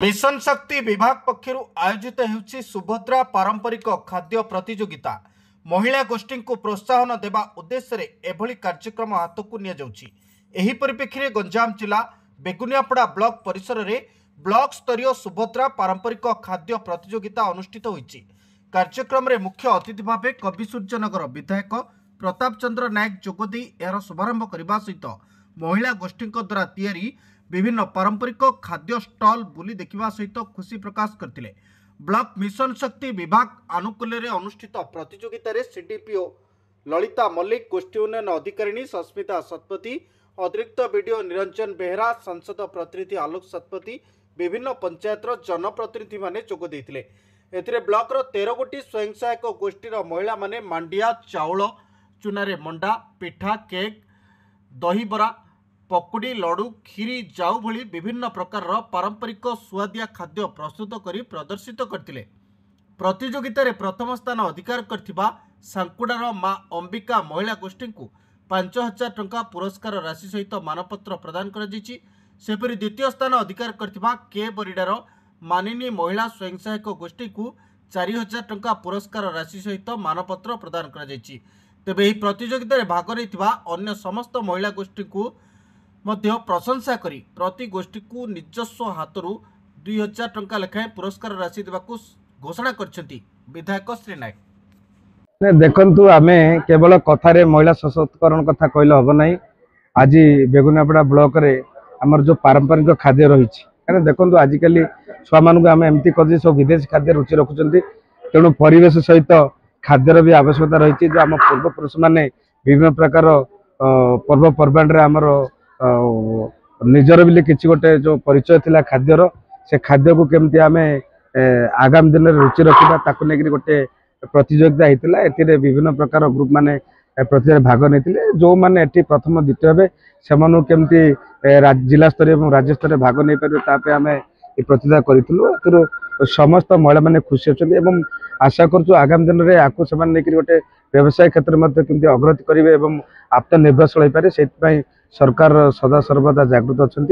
Mission शक्ति विभाग पक्षर आयोजित होउछि सुभद्रा पारंपरिक खाद्य प्रतियोगिता। महिला गोष्ठी को प्रोत्साहन देवा उद्देश्य रे एभली कार्यक्रम हाथ को निया जाउछि। एही परिप्रेक्षी रे गंजाम जिला बेगुनियापड़ा ब्लॉक परिसर रे ब्लॉक स्तरीय सुभद्रा पारंपरिक खाद्य प्रतियोगिता अनुष्ठित होइछि। कार्यक्रम रे मुख्य अतिथि भावे कवि सूर्यनगर विधायक प्रताप चंद्र नायक जोगदी एହାର शुभारंभ करने सहित महिला गोष्ठी द्वारा तैयारी विभिन्न पारंपरिक खाद्य स्टॉल बुली देखा सहित खुशी प्रकाश करते। ब्लॉक मिशन शक्ति विभाग आनुकूल्य रे अनुष्ठित प्रतियोगिता रे सीडीपीओ ललिता मल्लिक, गोष्ठी उन्नयन अधिकारिणी सस्मिता शतपथी, अतिरिक्त बीडीओ निरंजन बेहरा, संसद प्रतिनिधि आलोक शतपथी, विभिन्न पंचायतर जनप्रतिनिधि माने जोग देइथिले। एथिरे ब्लॉक रो 13 गोटी स्वयं सहायक गोष्ठीर महिला माने मांडिया चाउल चुनारे मंडा, पिठा, केक, दही बरा, पकुड़ी, लडू, खीरी, जाऊ भली विभिन्न प्रकार पारंपरिक सुआदिया खाद्य प्रस्तुत करी प्रदर्शित करथिले। प्रतियोगिता रे प्रथम स्थान अधिकार करथिबा सांकुड़ार मां अंबिका महिला गोष्ठी को 5000 टंका पुरस्कार राशि सहित मानपत्र प्रदान कर जायछि। सेपरि द्वितीय स्थान अधिकार करथिबा के बरिडार मानिनी महिला स्वयं सहायक गोष्ठी को 4000 टंका पुरस्कार राशि सहित मानपत्र प्रदान कर जायछि। तेबे एही प्रतियोगिता रे भाग रहितबा अन्य समस्त महिला गोष्ठी को मध्य प्रशंसा करी प्रति गोष्ठी को निजस्व हाथरू 2000 टंका लेखाएं पुरस्कार राशि देवाकू घोषणा करछंती विधायक श्री नायक। देखंतु आमे केवल कथारे महिला सशक्तिकरण कथा कहले हबो नाही। आज बेगुनियापड़ा ब्लॉक रे हमर जो पारंपरिक खाद्य रहिछि, कारण देखंतु आजिकली छुआ मानकु आमे एमती कदी सब विदेशी खाद्य रुचि रखुचंती। तेणु परिवेश सहित खाद्यर भी आवश्यकता रही। जो आम पूर्व पुरुष माने विभिन्न प्रकार पर्व पर्वाण रे हमर निजर भी किसी गोटे जो परिचय थिला खाद्यर, से खाद्य को केमती आमे आगामी दिन में रुचि रखा ताकू लेकिन गोटे प्रतियोगिता होता। एथिरे विभिन्न प्रकार ग्रुप माने प्रतियोगिता भाग नहीं। जो माने एठी प्रथम द्वितीय हे सेमानु केमती जिला स्तरीय और राज्य स्तरीय भाग नहीं पारे तापे आमे ए प्रतियोगिता करितलु। समस्त महिला माने खुशी होचंदी एवं आशा करछु आगामी दिन में आकु सेमान लेकिन गोटे व्यवसाय क्षेत्र में केमती अग्रगति करेंगे एवं आत्मनिर्भरशील हो पारे। से सरकार सदा सर्वदा जागृत अच्छा।